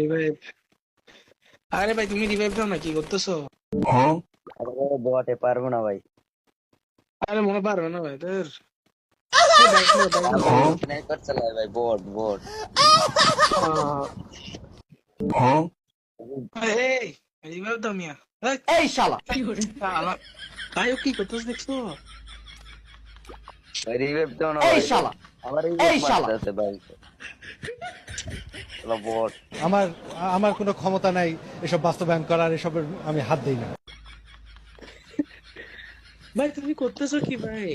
Revive. আরে ভাই তুমি রিভাইভ দাও না, কি করতেছো? আরে বটে পারবো না ভাই। আরে মনে পারবে না ভাই তোর। বাইক লো বাইক লো। স্নাইপার চালায় ভাই, বট বট। এই রিভাইভ দাও মিয়া। এই এই শালা শালা, ভাই ও কি করতেছ দেখছো? ভাই রিভাইভ দাও না এই ভাই। শালা আমার রিভাইভ এই শালা মারতেছে ভাই। শালা বট। আমার আমার কোনো ক্ষমতা নাই এসব বাস্তবায়ন করার, এসবের আমি হাত দিই না। ভাই তুমি করতেছো কি ভাই?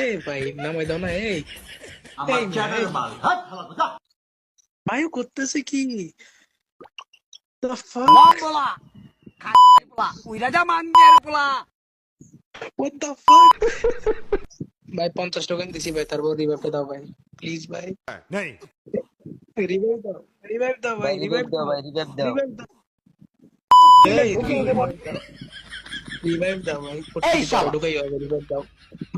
এই ভাই নামাই দাও না। এই এই ভাই, ভাই ও করতেছে কি? The fuck? বলা বলা উইরা যা মানদের বলা What the fuck? ভাই 50 টোকেন দিছি ভাই, তারপর রিভাইভটা দাও ভাই প্লিজ ভাই। রিভাইভ দাও, রিভাইভ দাও ভাই, ভাই রিভাইভ রিভাইভ দাও দাও, ভাই, রিভাইভ দাও। রিভাইভ দাও। এই রিভাইভ দাও ভাই, এই শালা। ঢুকাই হবে, রিভাইভ দাও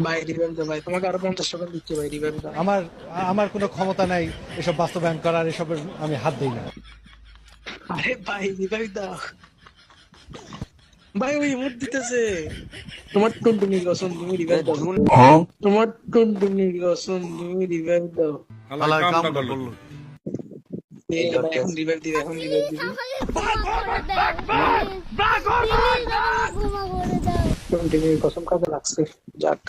ভাই, রিভাইভ দাও ভাই, তোমাকে আরো 50 টোকেন দিচ্ছি ভাই, রিভাইভ দাও। আমার আমার কোনো ক্ষমতা নাই এসব বাস্তবায়ন করার, এসবের আমি হাত দিই না। আরে ভাই রিভাইভ দাও ভাই, ওই ইমোট দিতেছে। তোমার টুনটুনির কসম তুমি রিভাইভ দাও। তোমার টুনটুনির কসম তুমি রিভাইভ দাও। এই ভাই, এখন রিভাইভ দিবে, এখন রিভাইভ দিবে। টুনটুনির কসম কাজে লাগছে। যাক